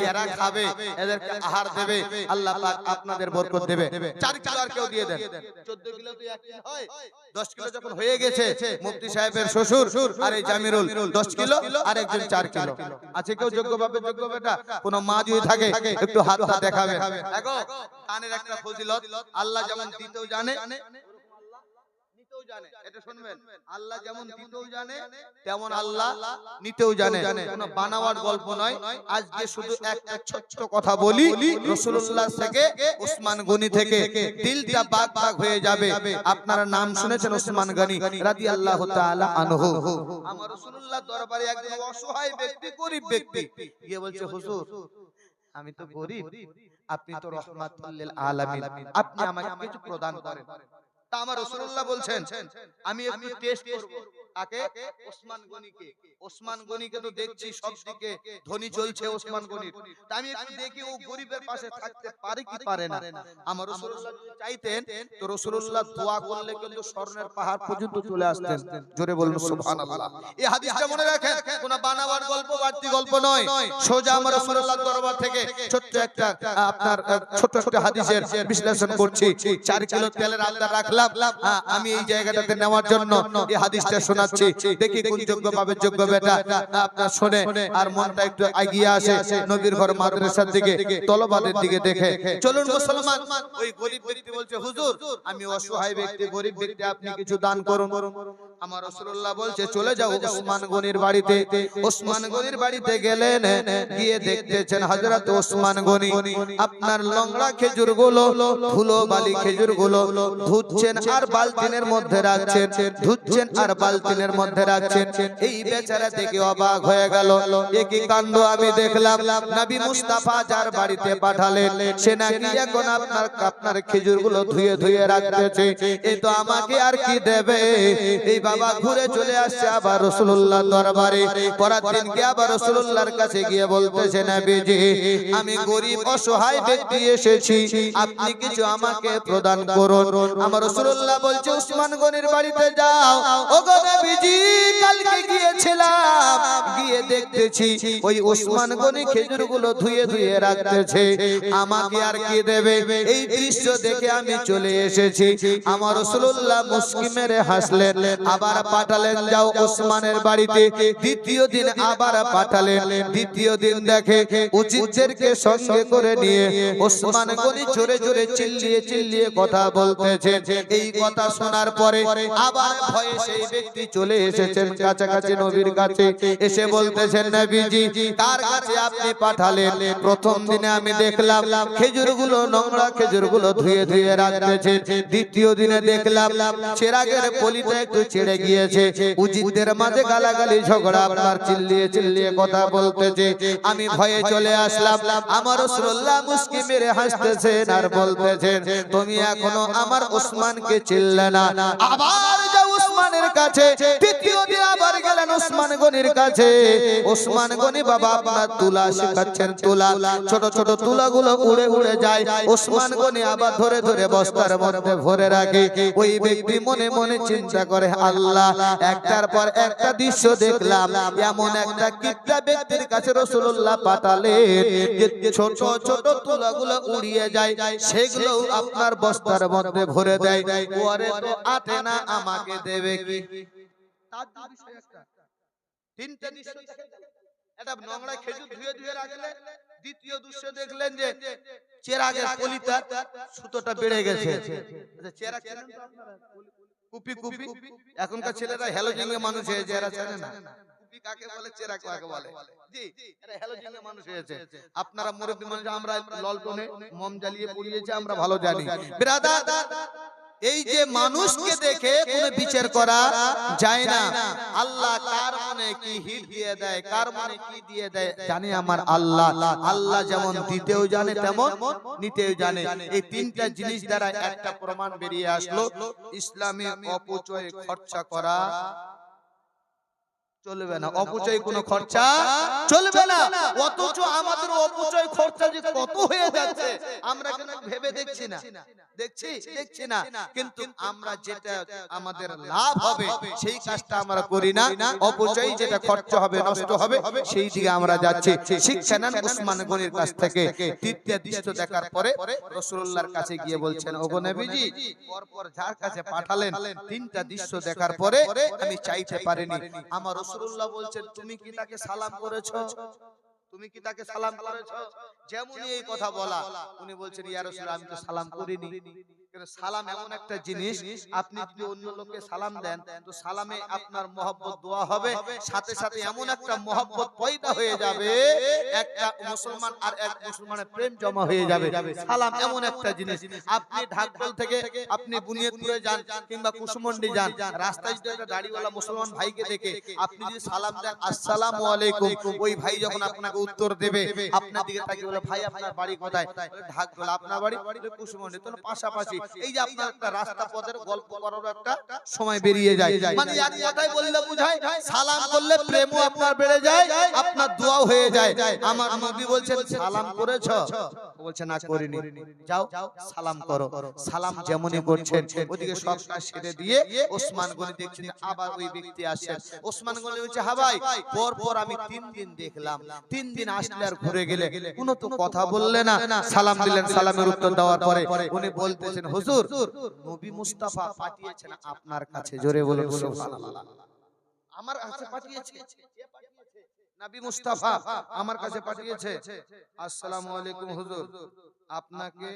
S1: এরা খাবে, এদেরকে আহার দেবে, আল্লাহ পাক আপনাদের বরকত দেবে। 4 কিলো আর কেউ দিয়ে দেন। 14 কিলো তো একদিন হয়, 10 কিলো যখন হয়ে গেছে, মুফতি সাহেবের শ্বশুর আর এই জামিরুল 10 কিলো, আর একজন 4 কিলো। আছে কেউ যোগ্য ভাবে যোগ্য বেটা? কোন মা যদি থাকে একটু হাতটা দেখাবেন। দেখো কানের একটা ফজিলত, আল্লাহ যেমন দিতেও জানে জানে, এটা শুনবেন, আল্লাহ যেমন দিতেও জানে তেমন আল্লাহ নিতেও জানে, কোনো বানাওয়ার গল্প নয়। আজকে শুধু একটা ছোট্ট কথা বলি, রাসূলুল্লাহ থেকে ওসমান গনি থেকে দিলটা বাগ বাগ হয়ে যাবে। আপনারা নাম শুনেছেন ওসমান গনি রাদিয়াল্লাহু তাআলা আনহু। আমার রাসূলুল্লাহ দরবারে একজন অসহায় ব্যক্তি, গরীব ব্যক্তি গিয়ে বলছে, হুজুর আমি তো গরীব, আপনি তো রহমাতুল লিল আলামিন, আপনি আমাকে কিছু প্রদান করেন। তা আমার রাসূলুল্লাহ বলছেন, আমি একটু টেস্ট করব কাকে? ওসমান গনিকে। ওসমান গনিকে তো দেখছি সব দিকে ধনী চলছে ওসমান গনির, তা আমি একটু দেখি ও গরিবের পাশে থাকতে পারে কি পারে না। আমার রাসূলুল্লাহ যদি চাইতেন তো রাসূলুল্লাহ দোয়া করলে কিন্তু স্বর্ণের পাহাড় পর্যন্ত চলে আসতেন। জোরে বলুন সুবহানাল্লাহ। এই হাদিসটা মনে রাখেন, কোন বানাওয়ার গল্প, বাড়তি গল্প নয়। সোজা আমার রাসূলুল্লাহ দরবার থেকে ছোট্ট একটা আপনার ছোট একটা হাদিসের বিশ্লেষণ করছি। 4 কিলো তেলের আলদা রাখলাম আমি এই জায়গাটাতে নেওয়ার জন্য, এই হাদিসটা শোনাচ্ছি। দেখি কোন যোগ্য পাবে, যোগ্য বেটা আপনার শুনে আর মনটা একটু এগিয়ে আসে নবীর ঘর মাদ্রাসার দিকে, তলবাদের দিকে দেখে। চলুন মুসলমান, ওই গরীব ব্যক্তি বলছে, হুজুর আমি অসহায় ব্যক্তি, গরীব ব্যক্তি, আপনি কিছু দান করুন। আমার রাসূলুল্লাহ বলছে, চলে যাও ওসমান গনির বাড়িতে। ওসমান গনির বাড়িতে গেলেন, গিয়ে দেখতেছেন হযরত ওসমান গনি আপনার লংড়া খেজুরগুলো, ধুলো বালি খেজুরগুলো ধুচ্ছেন আর বালতিনের মধ্যে রাখছেন, ধুচ্ছেন আর বালতিনের মধ্যে রাখছেন। এই বেচারা দেখে অবাক হয়ে গেল, এ কি কাণ্ড আমি দেখলাম। নবী মুস্তাফা যার বাড়িতে পাঠালেন, সে নাকি এখন আপনার খেজুরগুলো ধুয়ে ধুয়ে রাখতেছে, এ তো আমাকে আর কি দেবে। এই বাবা ঘুরে চলে আসছে আবার রাসূলুল্লাহ দরবারে। পরের দিন গিয়ে আবার রাসূলুল্লাহর কাছে গিয়ে বলতেছে, নবীজি আমি গরীব অসহায় ব্যক্তি এসেছি, আপনি কিছু আমাকে প্রদান করুন। আমার রাসূলুল্লাহ বলছে, ওসমান গনির বাড়িতে যাও। ওগো নবীজি কালকে গিয়েছিলাম, গিয়ে দেখতেছি ওই ওসমান গনি খেজুরগুলো ধুয়ে ধুয়ে রাখতেছে, আমাকে আর কি দেবে। এই দৃশ্য দেখে আমি চলে এসেছি। আমার রাসূলুল্লাহ মুস্কি মেরে হাসলেন, আবার পাঠালেন যাও ওসমানের বাড়িতে। দ্বিতীয় দিন আবার পাঠালেন, দ্বিতীয় দিন দেখে উজিরদেরকে সঙ্গে করে নিয়ে ওসমান গনি জোরে জোরে চিল্লিয়ে চিল্লিয়ে কথা বলতেছে। এই কথা শোনার পরে আবার ভয়ে সেই ব্যক্তি চলে এসেছেন কাছাকাছি নবীর কাছে, এসে বলতেছেন, নবীজি তার কাছে আপনি পাঠালেন, প্রথম দিনে আমি দেখলাম খেজুরগুলো, নোংরা খেজুরগুলো ধুয়ে ধুয়ে রাখতেছে। দ্বিতীয় দিনে দেখলাম চেরাগের পলিটা একটু ছেড়ে গিয়েছে, উজিরদের মাঝে গালাগালি ঝগড়া, আপনার চিল্লিয়ে চিল্লিয়ে কথা বলতেছে। আমি ভয়ে চলে আসলাম। আমার রাসূলুল্লাহ মুস্কি মেরে হাসতেছেন আর বলতেছেন, তুমি এখনো আমার ওসমানকে চিনলে না। আবার যাও ওসমানের কাছে। তৃতীয় দিন আবার গেলেন ওসমান গনির কাছে। ওসমান গনি বাবা আপনার তুলা শিখাচ্ছেন, তুলা, ছোট ছোট তুলাগুলো উড়ে উড়ে যায়। ওসমান গনি আবার ধরে ধরে বস্তার মধ্যে ভরে রাখে। ওই ব্যক্তি মনে মনে চিন্তা করে, আল্লাহ একটার পর একটা দৃশ্য দেখলাম, এমন একটা কিপটা ব্যক্তির কাছে রাসূলুল্লাহ পাঠালেন যে ছোট ছোট তুলাগুলো উড়িয়ে যায়, সেগুলো আপনার বস্তার মধ্যে ভরে দেয়। ওরে তো আটে না, আমাকে দেবে কি? তার বিষয় একটা তিনটা দৃশ্য দেখেন। এটা নোংরা খেজুর ধুয়ে ধুয়ে রাখলে। দ্বিতীয় দৃশ্য দেখলেন যে চেরাগের পলিটা সুতোটা বেড়ে গেছে। আচ্ছা চেরাগ চেনেন তো আপনারা? কুপি কুপি, এখনকার ছেলেরা হ্যালোজিনে মানুষ হয়েছে, এরা জানে না কুপি কাকে বলে, চেরাগ কাকে বলে। জি, এরা হ্যালোজিনে মানুষ হয়েছে। আপনারা মুরব্বি মানুষ, আমরা ললটনে মম জ্বালিয়ে পুড়িয়েছি, আমরা ভালো জানি। ব্রাদার, এই যে মানুষকে দেখে কোনো বিচার করা যায় না। আল্লাহ কার মনে কি হিট দিয়ে দেয়, কার মনে কি দিয়ে দেয় জানে আমার আল্লাহ। আল্লাহ যেমন দিতেও জানে তেমন নিতেও জানে। এই তিনটা জিনিস দ্বারা একটা প্রমাণ বেরিয়ে আসলো, ইসলামে অপচয় খরচা করা চলবে না, অপচয় কোনো খরচা চলবে না। অথচ আমাদের অপচয় খরচা যে কত হয়ে যাচ্ছে আমরা কেন ভেবে দেখছি না, দেখছি না। কিন্তু আমরা যেটা আমাদের লাভ হবে সেই কাজটা আমরা করি না, অপচয় যেটা খরচা হবে, নষ্ট হবে, সেই দিকে আমরা যাচ্ছি। শিক্ষা নেন ওসমান গনির কাছ থেকে। তৃতীয় দৃশ্য দেখার পরে রাসূলুল্লাহর কাছে গিয়ে বলছেন, ওগো নবীজি পরপর যার কাছে পাঠালেন, তিনটা দৃশ্য দেখার পরে আমি চাইতে পারিনি। আমার রাসূলুল্লাহ বলছেন, তুমি কি তাকে সালাম করেছো? তুমি কি তাকে সালাম করেছো? যেমনই এই কথা বলা, উনি বলছেন, ইয়া রাসূলুল্লাহ আমি তো সালাম করিনি। সালাম এমন একটা জিনিস, আপনি যদি অন্য লোককে সালাম দেন তো সালামে আপনার মহব্বত দোয়া হবে, সাথে সাথে এমন একটা মহব্বত পয়দা হয়ে যাবে, একটা মুসলমান আর এক মুসলমানের প্রেম জমা হয়ে যাবে। সালাম এমন একটা জিনিস, আপনি ঢাকঢোল থেকে আপনি বুনিয়াদপুরে যান কিংবা কুসুমন্ডি যান, রাস্তায় যদি একটা দাড়িওয়ালা মুসলমান ভাইকে দেখে আপনি যদি সালাম দেন আসসালামু আলাইকুম, ওই ভাই যখন আপনাকে উত্তর দেবে আপনার দিকে তাকিয়ে বলে ভাই আপনার বাড়ি কোথায়? ঢাকঢোল। আপনার বাড়ি কুসুমন্ডি, তো পাশাপাশি। এই যে আপনার একটা রাস্তা পথের গল্প করার একটা সময় বেরিয়ে যায়, মানে এক কথায় বললে বুঝায় সালাম করলে প্রেমও আপনার বেড়ে যায়, আপনার দোয়াও হয়ে যায়। আমার নবী বলছেন সালাম করেছো? বলছে না করিনি। যাও সালাম করো। সালাম যেমনই করছেন ওদিকে সব কাজ সেরে দিয়ে ওসমান গনি দেখছেন আবার ওই ব্যক্তি আসেন। ওসমান গনি বলছে হ্যাঁ ভাই, পর পর আমি 3 দিন দেখলাম, 3 দিন আসলে আর ঘুরে গেলে কোনো তো কথা বললে না। সালাম দিলেন, সালামের উত্তর দেওয়ার পরে উনি বলতেছেন হুজুর নবী মুস্তাফা পাঠিয়েছেন আপনার কাছে। জোরে বলুন সুবহানাল্লাহ। আমার কাছে পাঠিয়েছে, নবী মুস্তাফা আমার কাছে পাঠিয়েছে। আসসালামু আলাইকুম হুজুর, আপনাকে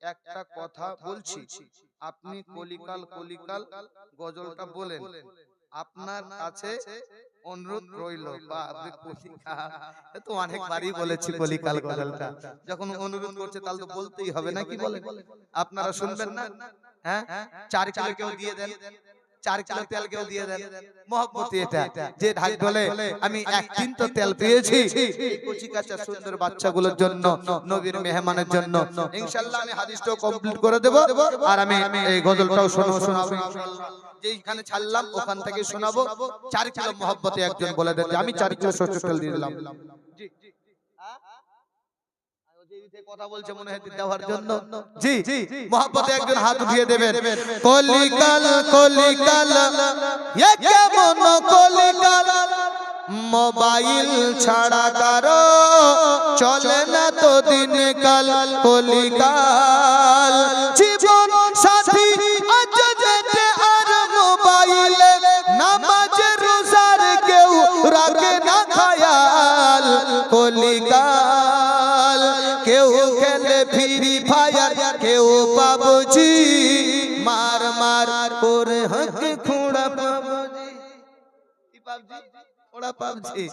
S1: একটা কথা বলছি, আপনি কলিকাল কলিকাল গজলটা বলেন, আপনার কাছে অনুরোধ রইল। বাপরে কলিকাল, তো অনেকবারই বলেছি কলিকাল গজলটা, যখন অনুরোধ করছে তাহলে তো বলতেই হবে নাকি বলেন? আপনারা শুনবেন না? হ্যাঁ, 4 কিলো কেউ দিয়ে দেন, 4 কিলো তেল কেউ দিয়ে দেন। মহব্বত এটা যে ঢাকঢোলে আমি 1 দিন তো তেল পেয়েছি এই কচি কাঁচা সুন্দর বাচ্চাগুলোর জন্য, নবীর মেহমানের জন্য। ইনশাআল্লাহ আমি হাদিসটাও কমপ্লিট করে দেব, আর আমি এই গজলটাও শোনাবো ইনশাআল্লাহ। যেখানে ছাড়লাম ওখান থেকে শোনাবো। 4 কিলো মহব্বতে একজন বলে দেন আমি 4 কিলো সরষের তেল দিয়ে দিলাম। জি কথা বলছে মনে হয় দেওয়ার জন্য। জি মহব্বতে একজন হাত উঠিয়ে দেবেন। কলিকাল কলিকাল এ কেমন কলিকাল, মোবাইল ছাড়া কারো চলে না তো দিন কাল। কলিকাল জীবন সাথী আজ যেতে আর মোবাইলে, নামাজ রোজার কেউ রাখে না খেয়াল। কলিকাল কেউ খেলে ফ্রি ফায়ার, কেউ পাবজি মার মার করে হক খোঁড়া পাবজি। কি পাবজি? ওরা পাবজি।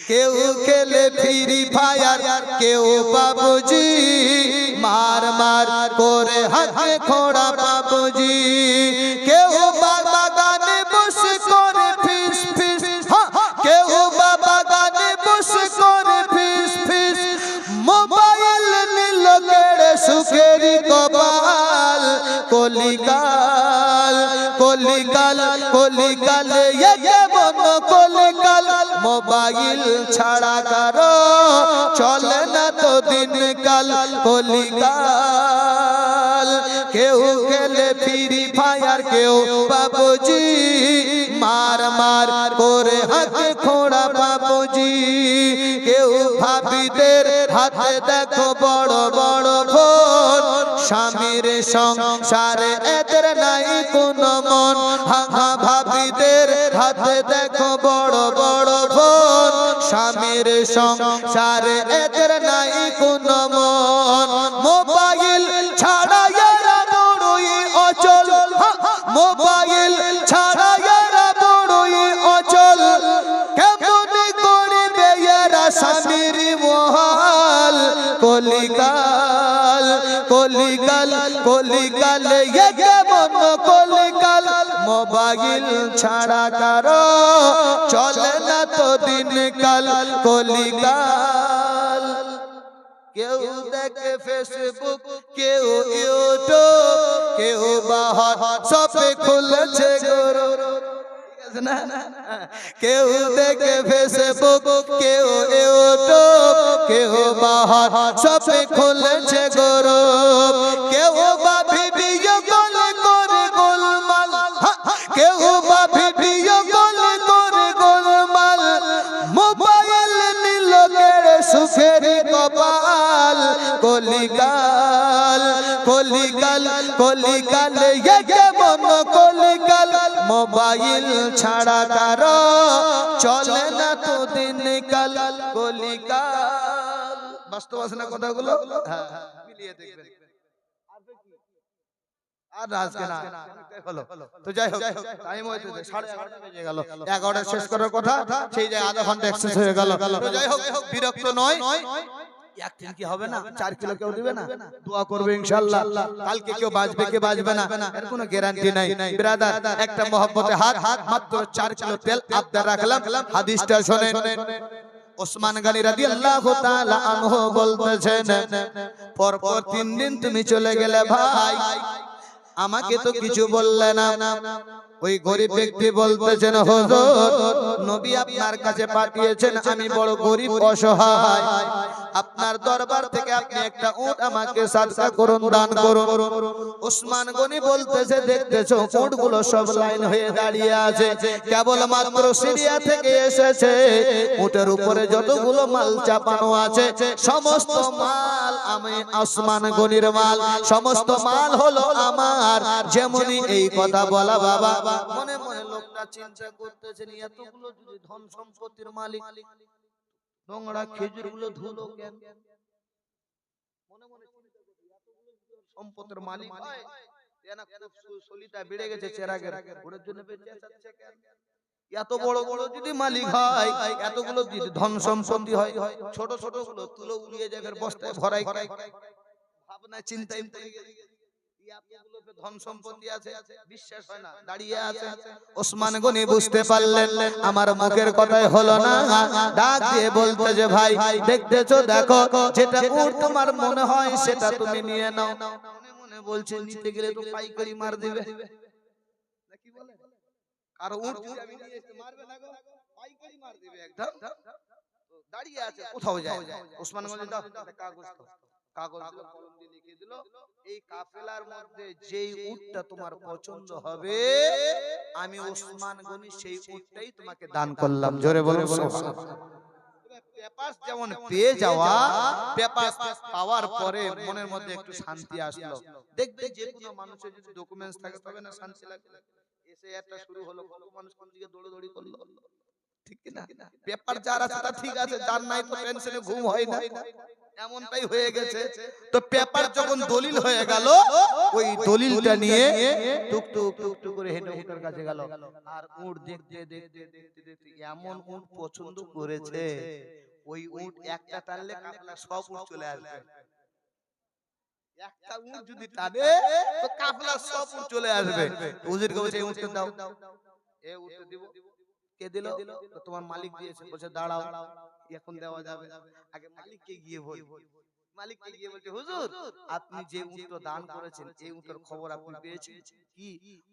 S1: কেউ খেলে ফ্রি ফায়ার, কেউ পাবজি মার মার করে হক খোঁড়া পাবজি। কেউ বাগানে বসে করে ফিস ফিস, কেউ বাগানে বসে করে ফিস ফিস। মোবাইল নিল কেড়ে সুখের কপাল। কলিকাল কলিকাল কলিকাল এ কেমন কলিকাল, মোবাইল ছাড়া কারো চলে না তো দিন কাল। কলিকাল কেউ খেলে ফ্রি ফায়ার, কেউ পাবজি মার মার করে হাতে খোঁড়া পাবজি। কেউ ভাবিদের হাতে দেখো বড় বড় ফোন, স্বামীর সংসারে এদের নাই কোনো মন। হা ভাবিদের হাতে দেখো বড় বড় ফোন, স্বামীর সংসারে এদের নাই কোনো মন। মোবাইল ছাড়া এরা বড়ই অচল, মোবাইল ছাড়া এরা বড়ই অচল। কেমন করবে এরা স্বামীর মহাল। কলিকাল কলিকাল কলিকাল এ কেমন কলিকাল, মোবাইল ছাড়া কারো চলে না তো দিন কাল। কলিকাল কেউ দেখে ফেসবুক, কেউ ইউটিউব, কেউ হোয়াটসঅ্যাপে খুলেছে গ্রুপ। কেউ দেখে ফেসবুক, কেউ ইউটিউব, কেউ হোয়াটসঅ্যাপে খুলেছে গ্রুপ। কেউ বা ভিডিও কল করে গোলমাল, কেউ বা ভিডিও কল করে গোলমাল। মোবাইল নিল কেড়ে সুখের কপাল। কলিকাল কলিকাল কলিকাল এ কেমন কলিকাল, মোবাইল ছাড়া কারো চলে না তো দিন কাল। কলিকাল বাস্তব আছে না কথাগুলো? হ্যাঁ মিলিয়ে দেখবেন। আর আজকে না হলো তো যাই হোক টাইম হয়েছে 11:30 বেজে গেল 11টা শেষ করার কথা সেই যে আধা ঘন্টা এক্সেস হয়ে গেল তো যাই হোক বিরক্ত নয় একদিন কি হবে না 4 কিলো কেউ দিবে না দোয়া করবে ইনশাআল্লাহ কালকে কেউ বাঁচবে কে বাঁচবে না এর কোনো গ্যারান্টি নাই ব্রাদার একটা মহব্বতে হাত মাত্র 4 কিলো তেল আবদার রাখলাম হাদিসটা শুনেন ওসমান গনি রাদিয়াল্লাহু তাআলা আনহু বলতেছেন পরপর 3 দিন তুমি চলে গেলে ভাই আমাকে তো কিছু বললে না ওই গরিব ব্যক্তি বলতেছেন হুজুর নবী আপনার কাছে পাঠিয়েছেন আমি বড় গরিব অসহায় আপনার দরবার থেকে আপনি একটা উট আমাকে সাদকা করুন দান করুন ওসমান গনি বলতেছে দেখতেছো উটগুলো সব লাইন হয়ে দাঁড়িয়ে আছে কেবল মাত্র সিরিয়া থেকে এসেছে উটের উপরে যতগুলো মাল চাপানো আছে সমস্ত মাল আমি ওসমান গনির মাল সমস্ত মাল হলো আমার যেমনই এই কথা বলা বাবা মনে মনে লোকটা চিন্তা করতেছেন এতগুলো যদি ধন সম্পত্তির মালিক নোংরা খেজুরগুলো ধুলো কেন মনে মনে চিন্তা করতে এতগুলো সম্পত্তির মালিক হয় এনা খুব সলিটা বেড়ে গেছে চেরাগের ওর জন্য বেঁচে যাচ্ছে কেন এত বড় বড় যদি মালিক হয় এতগুলো যদি ধন সম্পত্তি হয় ছোট ছোট গুলো তুলো উড়িয়ে যাবে বস্তায় ভরাই ভাবনা চিন্তায় ধন সম্পত্তি আছে বিশ্বাস হয় না দাঁড়িয়ে আছে ওসমান গনি বুঝতে পারলেন আমার মুখের কথাই হলো না ডাক দিয়ে বলতে যে ভাই দেখতেছো দেখো যেটা উট তোমার মনে হয় সেটা তুমি নিয়ে নাও মনে মনে বলছে নিতে গেলে তো পাইকারি মার দিবে নাকি বলে আর উট যদি আমি নিয়ে এসে মারবে না গো পাইকারি মার দিবে একদম দাঁড়িয়ে আছে কোথাও যায় ওসমান গনি দাও কাগজ কাগজ দিল কলম দিয়ে লিখে দিল এই কাফেলার মধ্যে যেই উটটা তোমার পছন্দ হবে আমি ওসমান গনি সেই উটটাই তোমাকে দান করলাম জোরে বলুন সুবহানাল্লাহ পেপারস যেমন পেয়ে যাওয়া পেপারস পাওয়ার পরে মনের মধ্যে একটু শান্তি আসলো দেখবে যে কোনো মানুষের যদি ডকুমেন্টস থাকে তবে না শান্তি লাগে এসে একটা শুরু হলো কত মানুষ কোন দিকে দৌড়াদৌড়ি করলো ঠিক না পেপার যার আছে তা ঠিক আছে যার নাই তো টেনশনে ঘুম হয় না এমনটাই হয়ে গেছে তো পেপার যখন দলিল হয়ে গেল ওই দলিলটা নিয়ে টুকটুক টুকটুক করে হেঁটে উটের কাছে গেল আর উট দেখতে দেখতে দেখতে দেখতে এমন উট পছন্দ করেছে ওই উট একটা টানলে কাফেলা সব উট চলে আসবে একটা উট যদি টানে তো কাফেলা সব উট চলে আসবে হুজুরকে বলছে এই উটকে দাও এই উটকে দিব কে দিল তো তোমার মালিক দিয়েছে বলছে দাঁড়াও এখন দেওয়া যাবে আগে মালিককে গিয়ে বল মালিককে গিয়ে বলছে হুজুর আপনি যে উট দান করেছেন এই উটের খবর আপনি পেয়েছেন কি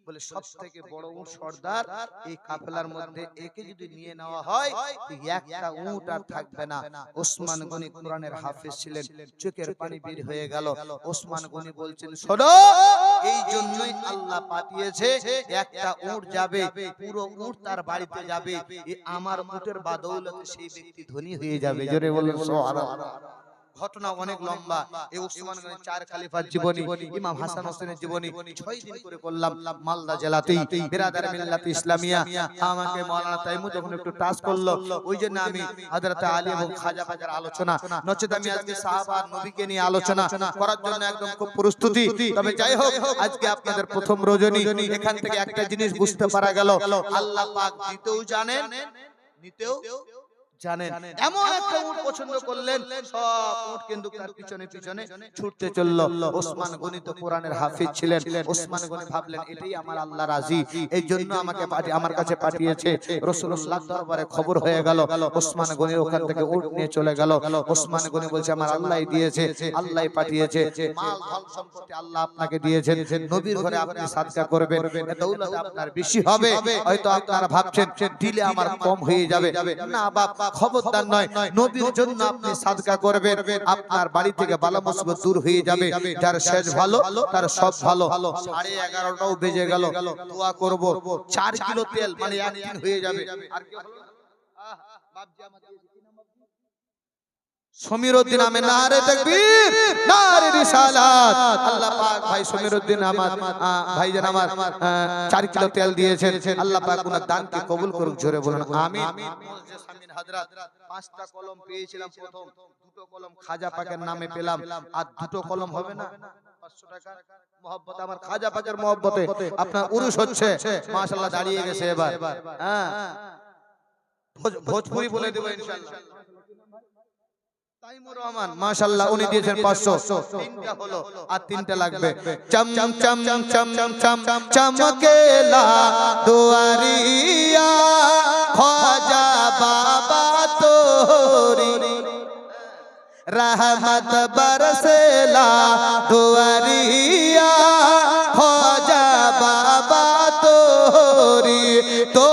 S1: বলে সবথেকে বড় উট সর্দার এই কাফেলার মধ্যে একে যদি নিয়ে নেওয়া হয় তো একটা উট আর থাকবে না ওসমান গনি কোরআনের হাফেজ ছিলেন চোখের পানি বের হয়ে গেল ওসমান গনি বলছেন শোনো এই জন্যই আল্লাহ পাঠিয়েছে একটা উট যাবে পুরো উট তার বাড়িতে যাবে আমার উটের বাদৌলতে সেই ব্যক্তি ধনী হয়ে যাবে জোরে বলুন সুবহানাল্লাহ ঘটনা অনেক লম্বা এই ওসমান গনির 4 খলিফার জীবনী ইমাম হাসান হোসেনের জীবনী 6 দিন করে করলাম মালদা জেলাতেই বিরাদার মিল্লাত ইসলামিয়া আমাকে মাওলানা তাইমু যখন একটু টাচ করলো ওই জন্য আমি হযরত আলী এবং খাজা বাজার আলোচনা নচেত আমি আজকে সাহাবা নবীকে নিয়ে আলোচনা করার জন্য একদম খুব প্রস্তুতি তবে যাই হোক আজকে আপনাদের প্রথম রজনী এখান থেকে একটা জিনিস বুঝতে পারা গেল আল্লাহ পাক দিতেও জানেন নিতেও জানেন এমন একটা উট পছন্দ করলেন সব উট কিন্তু তার পিছনে পিছনে ছুটতে চলল ওসমান গনি তো কোরআনের হাফেজ ছিলেন ওসমান গনি ভাবলেন এটাই আমার আল্লাহ রাজি এই জন্য আমাকে আমার কাছে পাঠিয়েছে রাসূলুল্লাহ দরবারে খবর হয়ে গেল ওসমান গনি ওখান থেকে উট নিয়ে চলে গেল ওসমান গনি বলছে আমার আল্লাহই দিয়েছে আল্লাহই পাঠিয়েছে মাল ধন সম্পত্তি আল্লাহ আপনাকে দিয়েছেন নবীর ঘরে আপনি সাদকা করবেন দৌলত আপনার বেশি হবে হয়তো আপনারা ভাবছেন দিলে আমার কম হয়ে যাবে না বাপ খবরদার নয় নবীর জন্য আপনি সাদকা করবেন আপনার বাড়ি থেকে বালা মুসিবত দূর হয়ে যাবে যার শেষ ভালো তার সব ভালো 11:30টাও বেজে গেল দোয়া করব 4 কিলো তেল মানে একদিন হয়ে যাবে আর কি হলো বাপজি আমাদের সমীরউদ্দিন আহমেদ নারে তাকবীর নারে রিসালাত আল্লাহ পাক ভাই সমীরউদ্দিন আহমেদ ভাইজান আমার 4 কিলো তেল দিয়েছেন আল্লাহ পাক ওনার দানকে কবুল করুক জোরে বলুন আমিন মুআজ্জিজ আমিন হযরত 5টা কলম পেয়েছিলাম প্রথম দুটো কলম খাজা পাকের নামে পেলাম আর দুটো কলম হবে না 500 টাকা मोहब्बत আমার খাজা পাকের मोहब्बते আপনার উরুস হচ্ছে মাশাআল্লাহ দাঁড়িয়ে গেছে এবার হ্যাঁ ভোজপুরি বলে দেব ইনশাআল্লাহ তাইমুর রহমান মাশাআল্লাহ উনি দিয়েছেন 500 তিনটা হলো আর তিনটা লাগবে চম চম চম চম চম চমকেলা দুয়ারিয়া খাজা বাবা তোরি रहमत बरसेला दुआरिया खाजा बाबा तोरी तो